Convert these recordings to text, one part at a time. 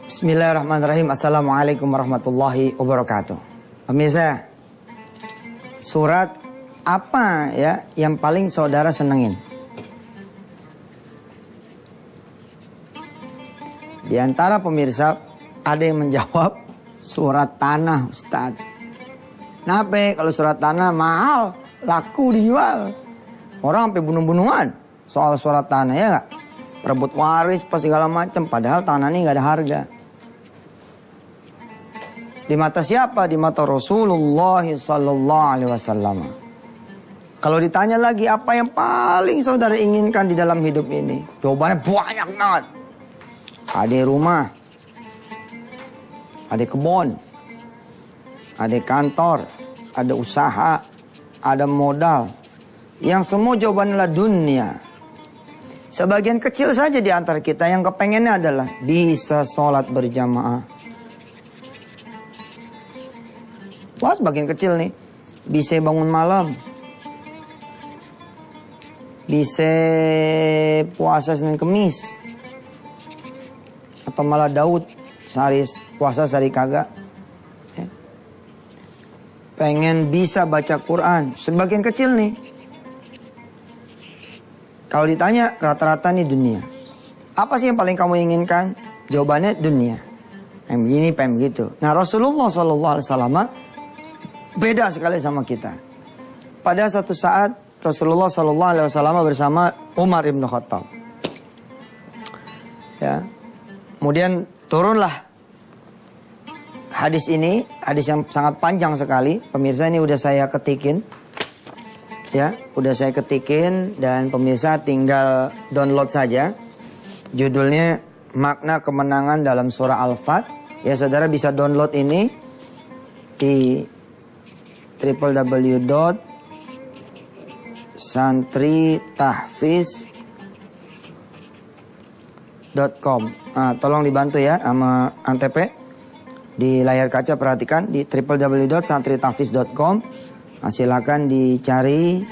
Bismillahirrahmanirrahim. Assalamualaikum warahmatullahi wabarakatuh. Pemirsa, surat apa ya yang paling saudara senengin? Di antara pemirsa ada yang menjawab surat tanah, Ustadz. Kenapa? Kalau surat tanah mahal, laku dijual. Orang sampai bunuh-bunuhan soal surat tanah, ya nggak? Perebut waris, pas segala macam. Padahal tanah ini nggak ada harga. Di mata siapa? Di mata Rasulullah Sallallahu Alaihi Wasallam. Kalau ditanya lagi apa yang paling saudara inginkan di dalam hidup ini, jawabannya banyak banget. Ada rumah, ada kebun, ada kantor, ada usaha, ada modal. Yang semua jawabannya adalah dunia. Sebagian kecil saja di antara kita yang kepengennya adalah bisa sholat berjamaah. Wah, sebagian kecil nih. Bisa bangun malam. Bisa puasa Senin Kemis. Atau malah Daud. Sehari puasa, sehari kagak. Ya. Pengen bisa baca Quran. Sebagian kecil nih. Kalau ditanya rata-rata nih dunia. Apa sih yang paling kamu inginkan? Jawabannya dunia. Pengen begini, pengen begitu. Nah, Rasulullah SAW beda sekali sama kita. Pada satu saat Rasulullah SAW bersama Umar ibn Khattab. Ya. Kemudian turunlah hadis ini, hadis yang sangat panjang sekali. Pemirsa, ini udah saya ketikin. Ya, udah saya ketikin dan pemirsa tinggal download saja. Judulnya Makna Kemenangan dalam Surah Al-Fat. Ya, saudara bisa download ini di www.santritahfiz.com. Tolong dibantu ya sama Antep. Di layar kaca perhatikan di www.santritahfiz.com. Silakan dicari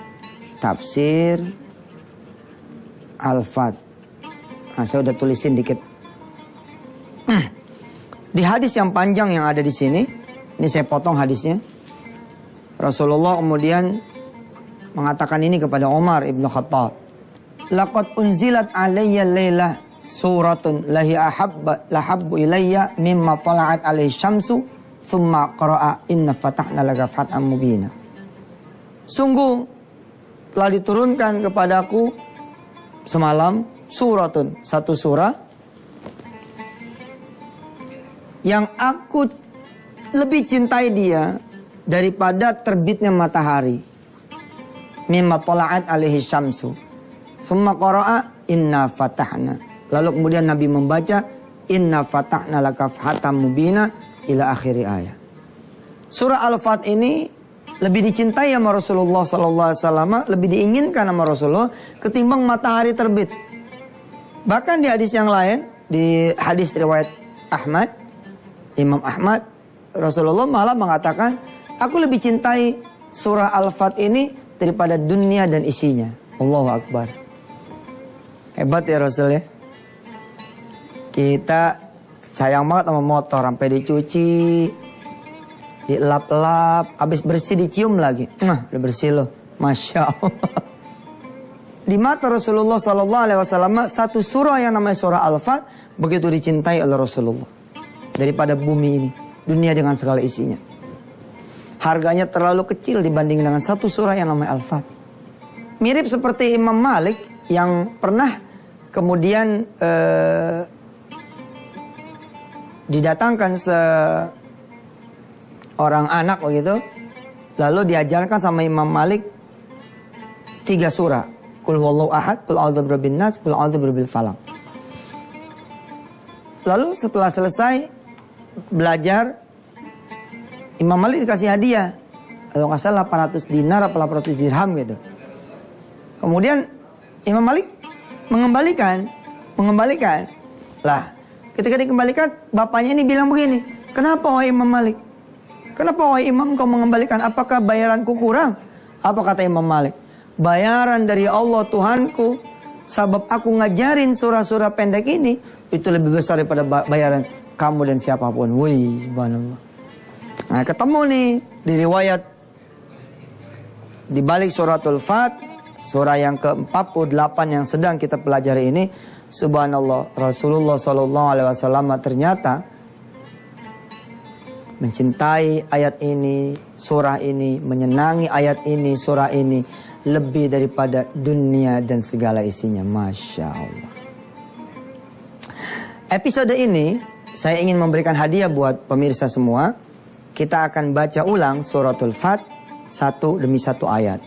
tafsir Al-Fat. Saya udah tulisin dikit. Di hadis yang panjang yang ada di sini, ini saya potong hadisnya. Rasulullah kemudian mengatakan ini kepada Umar ibn Khattab. Laqad unzilat alayya laylah suratun lahi lahabbu ilayya mimma tala'at alayhi syamsu thumma qara'a inna fatahna laka fathan mubina. Sungguh telah diturunkan kepadaku semalam suratun, satu surah yang aku lebih cintai dia daripada terbitnya matahari. Mimma tala'at alaihi syamsu. Summa qara'a inna fatahna. Lalu kemudian Nabi membaca inna fatahna laka fatham mubina ila akhiri ayat. Surah Al-Fat ini lebih dicintai sama Rasulullah SAW, lebih diinginkan sama Rasulullah ketimbang matahari terbit. Bahkan di hadis yang lain, di hadis riwayat Ahmad, Imam Ahmad, Rasulullah malah mengatakan, aku lebih cintai surah Al-Fat ini daripada dunia dan isinya. Allahu Akbar. Hebat ya Rasul ya. Kita sayang banget sama motor, sampai dicuci, dilap-lap, habis bersih dicium lagi. Udah bersih loh, Masya Allah. Di mata Rasulullah SAW, satu surah yang namanya surah Al-Fat begitu dicintai oleh Rasulullah daripada bumi ini, dunia dengan segala isinya. Harganya terlalu kecil dibanding dengan satu surah yang namanya Al-Fat. Mirip seperti Imam Malik yang pernah kemudian didatangkan orang anak begitu, lalu diajarkan sama Imam Malik 3 surah. Qul huwallahu ahad, qul a'udzu birabbin nas, qul a'udzu birabbil falaq. Lalu setelah selesai belajar, Imam Malik dikasih hadiah. Kalau nggak salah 800 dinar atau 800 dirham gitu. Kemudian Imam Malik mengembalikan. Lah, ketika dikembalikan, bapaknya ini bilang begini, kenapa wahai Imam Malik? Kenapa wahai Imam kau mengembalikan? Apakah bayaranku kurang? Apa kata Imam Malik? Bayaran dari Allah Tuhanku, sebab aku ngajarin surah-surah pendek ini, itu lebih besar daripada bayaran kamu dan siapapun. Wih, subhanallah. Nah, ketemu nih di riwayat di balik suratul Fat, surah yang ke-48 yang sedang kita pelajari ini, subhanallah, Rasulullah SAW ternyata mencintai ayat ini, surah ini, menyenangi ayat ini, surah ini lebih daripada dunia dan segala isinya. Masya Allah. Episode ini saya ingin memberikan hadiah buat pemirsa semua. Kita akan baca ulang suratul Fat satu demi satu ayat.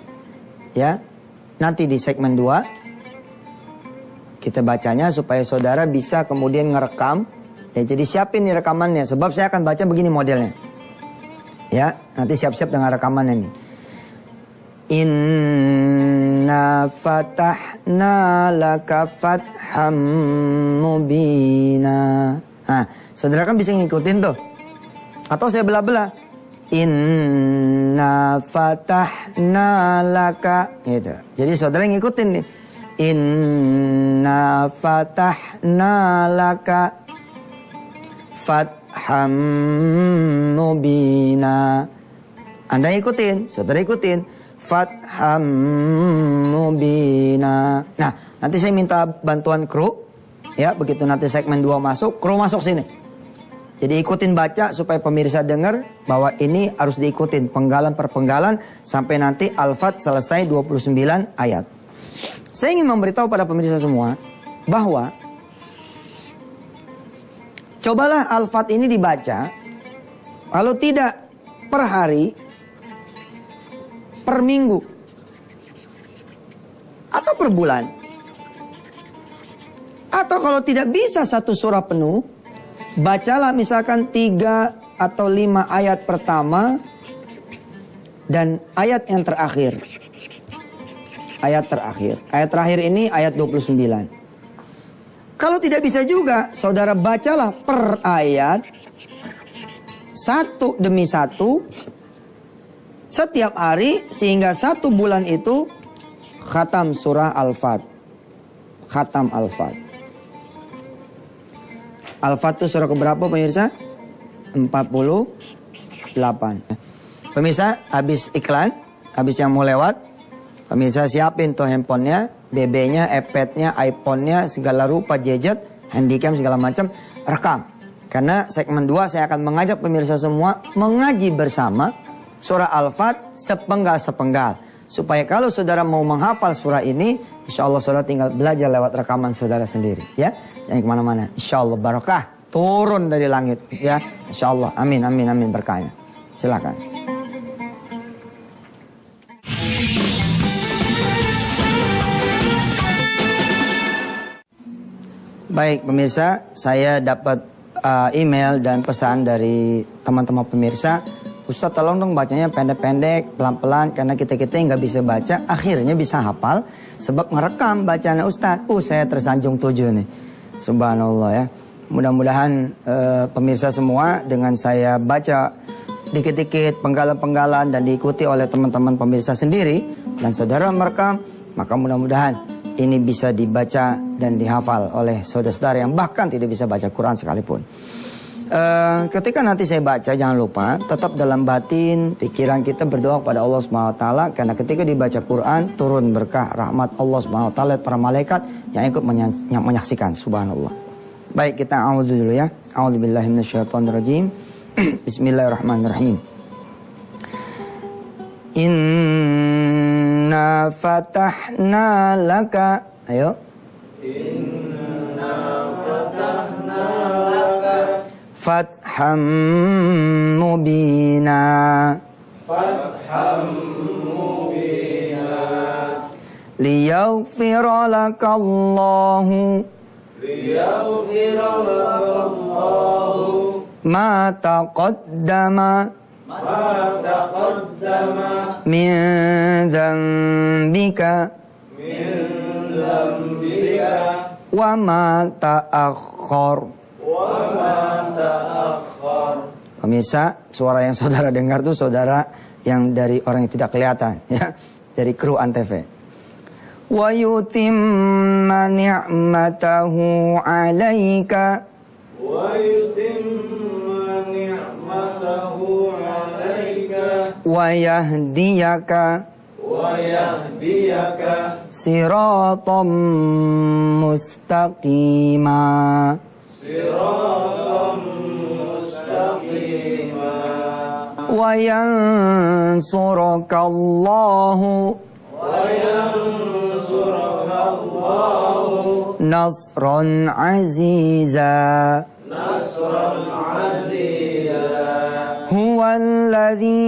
Ya, nanti di segmen 2 kita bacanya supaya saudara bisa kemudian ngerekam. Ya, jadi siapin nih rekamannya, sebab saya akan baca begini modelnya. Ya, nanti siap-siap dengan rekamannya nih. Inna fatahna laka fatham mubina. Nah, saudara kan bisa ngikutin tuh. Atau saya belah-belah. Inna fatahna laka, gitu. Jadi saudara ngikutin nih. Inna fatahna laka fatham mubina. Anda ikutin, saudara ikutin. Fatham mubina. Nah, nanti saya minta bantuan kru. Ya, begitu nanti segmen 2 masuk, kru masuk sini. Jadi ikutin baca supaya pemirsa dengar bahwa ini harus diikutin penggalan per penggalan sampai nanti Al-Fat selesai 29 ayat. Saya ingin memberitahu pada pemirsa semua bahwa cobalah Al-Fat ini dibaca, kalau tidak per hari, per minggu, atau per bulan. Atau kalau tidak bisa satu surah penuh, bacalah misalkan 3 atau 5 ayat pertama dan ayat yang terakhir. Ayat terakhir. Ayat terakhir ini ayat 29. Kalau tidak bisa juga, saudara bacalah per ayat satu demi satu setiap hari sehingga 1 bulan itu khatam surah Al-Fat. Khatam Al-Fat. Al-Fat itu surah keberapa pemirsa? 48. Pemirsa, habis iklan, habis yang mau lewat, pemirsa siapin tuh handphonenya, BB-nya, iPad-nya, iPhone-nya, segala rupa, gadget, handycam, segala macam, rekam. Karena segmen 2 saya akan mengajak pemirsa semua mengaji bersama surah Al-Fat sepenggal-sepenggal. Supaya kalau saudara mau menghafal surah ini, insya Allah saudara tinggal belajar lewat rekaman saudara sendiri. Ya, jangan kemana-mana. Insya Allah barokah turun dari langit. Ya, insya Allah. Amin, amin, amin berkahnya. Silakan. Baik pemirsa, saya dapat email dan pesan dari teman-teman pemirsa. Ustaz tolong dong bacanya pendek-pendek, pelan-pelan, karena kita-kita yang gak bisa baca akhirnya bisa hafal sebab ngerekam bacaan Ustaz. Saya tersanjung 7 nih. Subhanallah ya. Mudah-mudahan pemirsa semua dengan saya baca dikit-dikit penggalan-penggalan dan diikuti oleh teman-teman pemirsa sendiri dan saudara merekam, maka mudah-mudahan ini bisa dibaca dan dihafal oleh saudara-saudara yang bahkan tidak bisa baca Quran sekalipun. Ketika nanti saya baca, jangan lupa tetap dalam batin pikiran kita berdoa kepada Allah SWT, karena ketika dibaca Quran turun berkah rahmat Allah SWT, para malaikat yang ikut menyaksikan. Subhanallah. Baik, kita a'udzu dulu ya. A'udzubillahi minasyaitonirrajim. Bismillahirrahmanirrahim. Inna fatahna laka. Ayo. Inna fatahna laka fatham mubina. Fatham mubina. Liyaghfira lakallahu. Liyaghfira lakallahu. Ma taqaddama. Ma taqaddama. Min dhanbika. Min dhanbika. Wa ma ta'akhkhar. Pemirsa, suara yang saudara dengar tuh saudara yang dari orang yang tidak kelihatan, ya, dari kru Antv. Wa yutimma ni'matahu 'alaika. wa yahdiyaka siratam mustaqima wa yansuraka Allahu nasran aziza huwallazi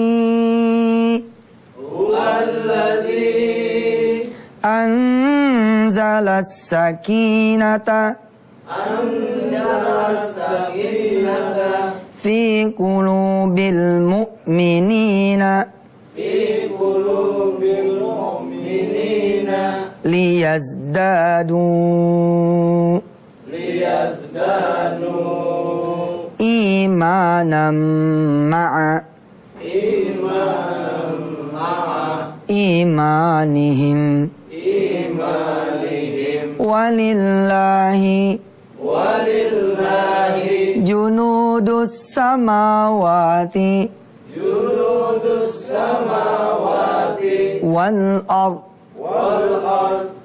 anzala as-sakinata fi qulubil mu'minina liyazdadu imanan ma'a imanihim walillahi junudus samawati wal ard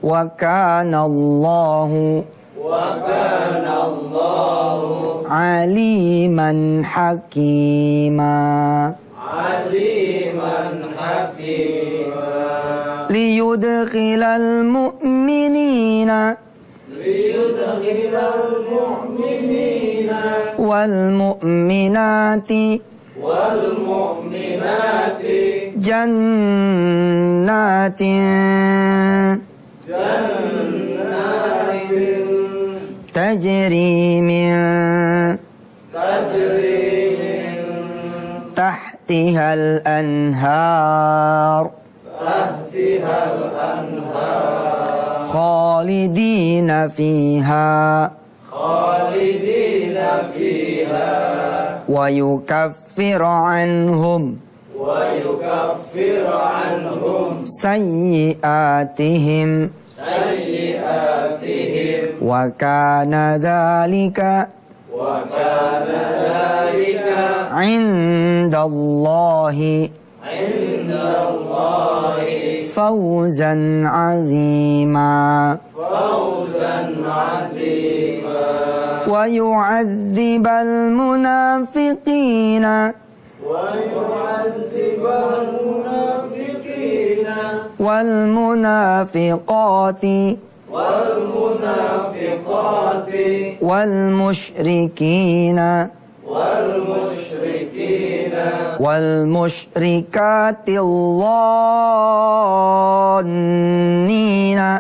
wa kana Allahu aliman hakima liyudkhilal mu'minina wal mu'minati jannatin tajri min tahtihal anhar khalidina fiha wa yukaffiru anhum sayyi'atihim wa kana dhalika indallahi fawzan azima wa yu'adzibal munafiqina wal munafiqati wal musyrikina wal musyrikati dhannina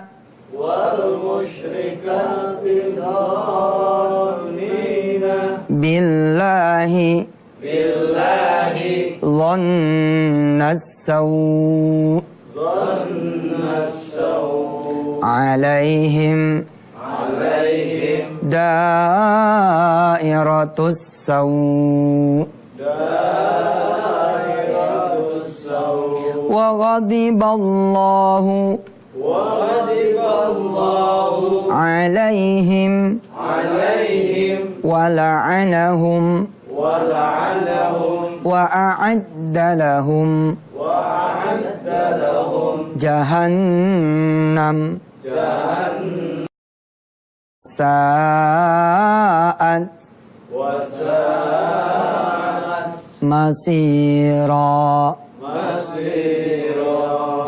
billahi dhannas saw alaihim dairatus saw wa ghadiballahu alaihim wa la'anahum wa a'adda lahum jahannam sa'at masira.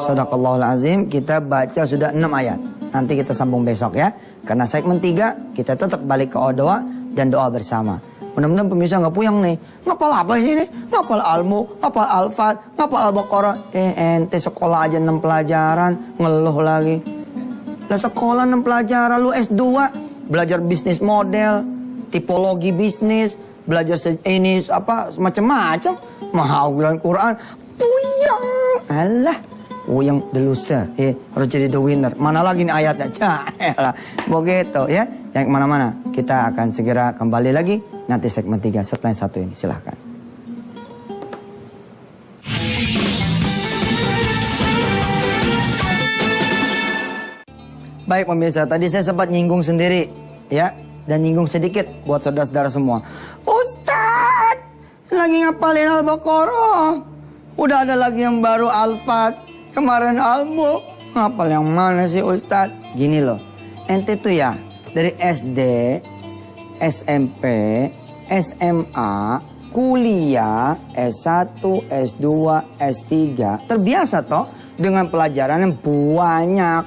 Shadaqallahul azim. Kita baca sudah 6 ayat. Nanti kita sambung besok ya. Karena segmen 3 kita tetap balik ke doa dan doa bersama. Mudah-mudahan pemirsa nggak puyeng nih. Ngapal apa sih ini? Ngapal Al-Mu, ngapal Al-Fat, ngapal Al-Baqarah. Ente sekolah aja 6 pelajaran, ngeluh lagi. Lah sekolah 6 pelajaran, lu S2, belajar bisnis model, tipologi bisnis, belajar ini apa macam-macam. Mau bulan Quran, puyeng. Alah, puyeng the loser. Harus jadi the winner. Mana lagi nih ayatnya? Cahelah. Begitu ya. Yang mana-mana. Kita akan segera kembali lagi. Nanti segmen 3 setelah yang satu ini. Silahkan. Baik pemirsa, tadi saya sempat nyinggung sendiri ya dan nyinggung sedikit buat saudara-saudara semua. Ustaz, lagi ngapalin Al-Baqarah. Udah ada lagi yang baru Al-Fat. Kemarin Al-Mulk. Ngapal yang mana sih Ustaz? Gini loh. Ente tuh ya dari SD, SMP, SMA, kuliah, S1, S2, S3. Terbiasa toh dengan pelajaran yang banyak.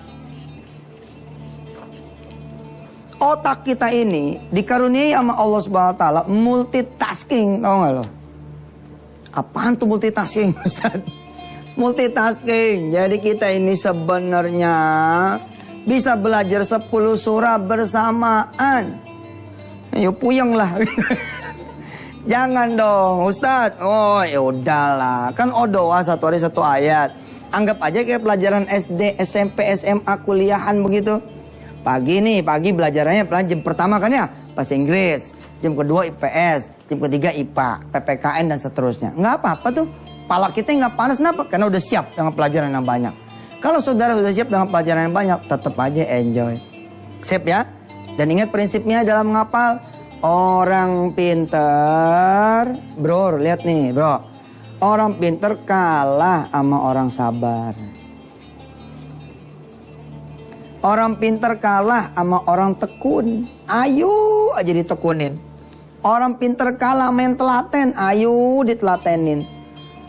Otak kita ini dikaruniai sama Allah Subhanahu wa taala multitasking, tahu nggak lo? Apaan tuh multitasking, Ustaz? Multitasking. Jadi kita ini sebenarnya bisa belajar 10 surah bersamaan. Ayo puyeng lah. Jangan dong, Ustaz. Oh, ya udahlah. Kan doa satu hari satu ayat. Anggap aja kayak pelajaran SD, SMP, SMA, kuliahan begitu. Pagi belajarannya jam pertama kan ya bahasa Inggris, jam kedua IPS, jam ketiga IPA, PPKN dan seterusnya. Nggak apa-apa tuh, pala kita nggak panas, kenapa? Karena udah siap dengan pelajaran yang banyak. Kalau saudara udah siap dengan pelajaran yang banyak, tetap aja enjoy. Sip ya? Dan ingat prinsipnya dalam menghafal, orang pinter, bro, lihat nih bro, orang pinter kalah sama orang sabar. Orang pinter kalah sama orang tekun. Ayo aja ditekunin. Orang pinter kalah main telaten. Ayo ditelatenin.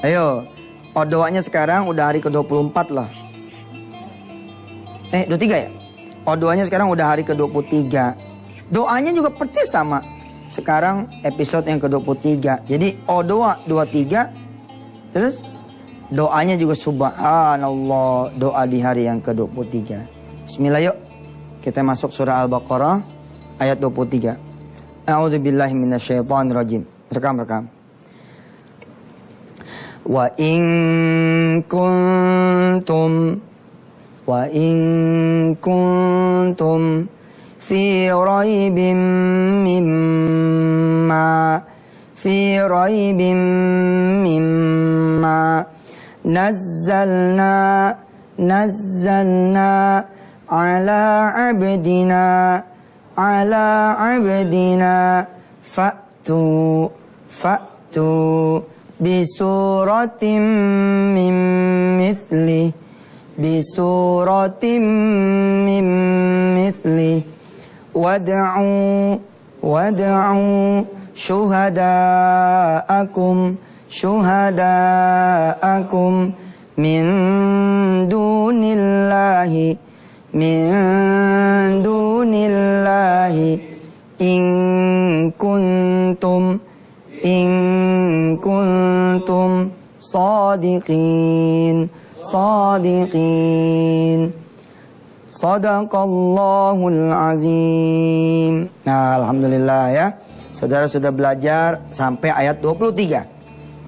Ayo. Doanya sekarang udah hari ke-24 loh. 23 ya? Doanya sekarang udah hari ke-23. Doanya juga persis sama. Sekarang episode yang ke-23. Jadi doa 23. Terus doanya juga subhanallah. Doa di hari yang ke-23. Bismillah yuk. Kita masuk surah Al-Baqarah ayat 23. A'udzubillahi minasyaitonirrajim. Rekam. Wa in kuntum fi raibim mimma nazzalna ala abdina fa'tu bisuratim min mithli wad'u syuhada'akum min dunillahi in kuntum sadiqin. Sadaqallahul azim. Nah, alhamdulillah ya. Saudara sudah belajar sampai ayat 23.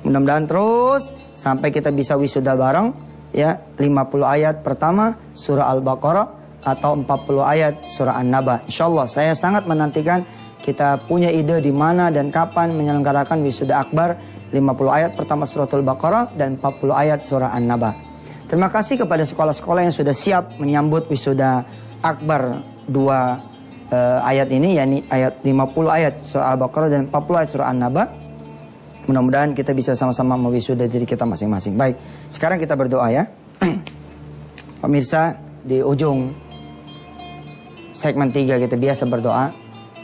Mudah-mudahan terus sampai kita bisa wisuda bareng ya. 50 ayat pertama surah Al-Baqarah atau 40 ayat surah An-Naba. Insyaallah saya sangat menantikan kita punya ide di mana dan kapan menyelenggarakan wisuda akbar 50 ayat pertama surah Al-Baqarah dan 40 ayat surah An-Naba. Terima kasih kepada sekolah-sekolah yang sudah siap menyambut wisuda akbar 2 ayat ini, yakni ayat 50 ayat surah Al-Baqarah dan 40 ayat surah An-Naba. Mudah-mudahan kita bisa sama-sama mewisuda diri kita masing-masing. Baik, sekarang kita berdoa ya. Pemirsa, di ujung segmen 3 kita biasa berdoa.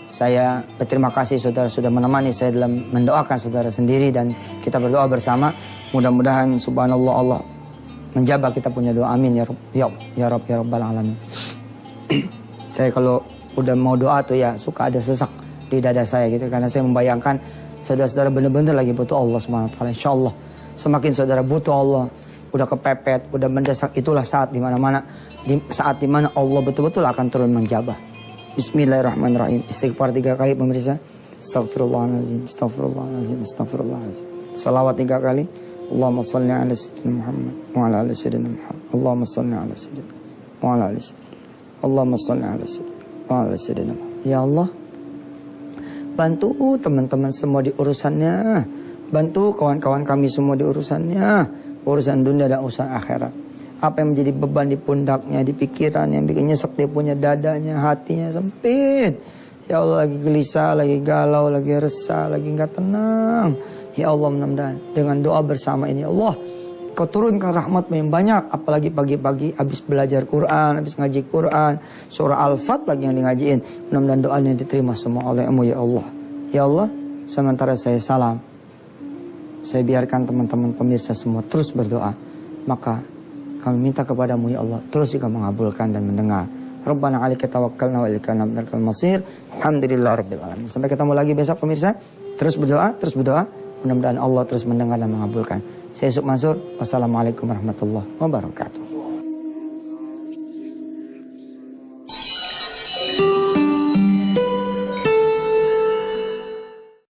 Saya berterima kasih saudara sudah menemani saya dalam mendoakan saudara sendiri dan kita berdoa bersama. Mudah-mudahan subhanallah Allah menjabah kita punya doa. Amin ya Rabbal alamin. Saya kalau udah mau doa tuh ya suka ada sesak di dada saya gitu, karena saya membayangkan saudara-saudara benar-benar lagi butuh Allah SWT. Insyaallah semakin saudara butuh Allah, udah kepepet, udah mendesak, itulah saat dimana-mana, saat dimana Allah betul-betul akan turun menjabah. Bismillahirrahmanirrahim. Istighfar 3 kali pemirsa. Astaghfirullahaladzim, astaghfirullahaladzim, astaghfirullahaladzim. Salawat 3 kali. Allahumma salli ala sayyidina Muhammad wa ala ali sayyidina Muhammad. Allahumma salli ala sayyidina wa ala ali sayyidina. Allahumma salli ala sayyidina wa ala sayyidina Muhammad. Ya Allah, bantu teman-teman semua di urusannya. Bantu kawan-kawan kami semua di urusannya. Urusan dunia dan urusan akhirat. Apa yang menjadi beban di pundaknya, di pikiran, yang bikin nyesek dia punya dadanya, hatinya sempit. Ya Allah, lagi gelisah, lagi galau, lagi resah, lagi nggak tenang. Ya Allah, mudah-mudahan dengan doa bersama ini, Allah, Kau turunkan rahmat yang banyak. Apalagi pagi-pagi habis belajar Quran, habis ngaji Quran, surah Al-Fat lagi yang di ngajiin. Mudah-mudahan doanya diterima semua oleh-Mu ya Allah. Ya Allah, sementara saya salam, saya biarkan teman-teman pemirsa semua terus berdoa. Maka kami minta kepadamu ya Allah, terus juga mengabulkan dan mendengar. Rabbana 'alaika tawakkalna wa ilaika nabiyal masir. Alhamdulillahirabbil alamin. Sampai ketemu lagi besok pemirsa. Terus berdoa, terus berdoa. Mudah-mudahan Allah terus mendengar dan mengabulkan. Saya Yusuf Mansur. Wassalamualaikum warahmatullahi wabarakatuh.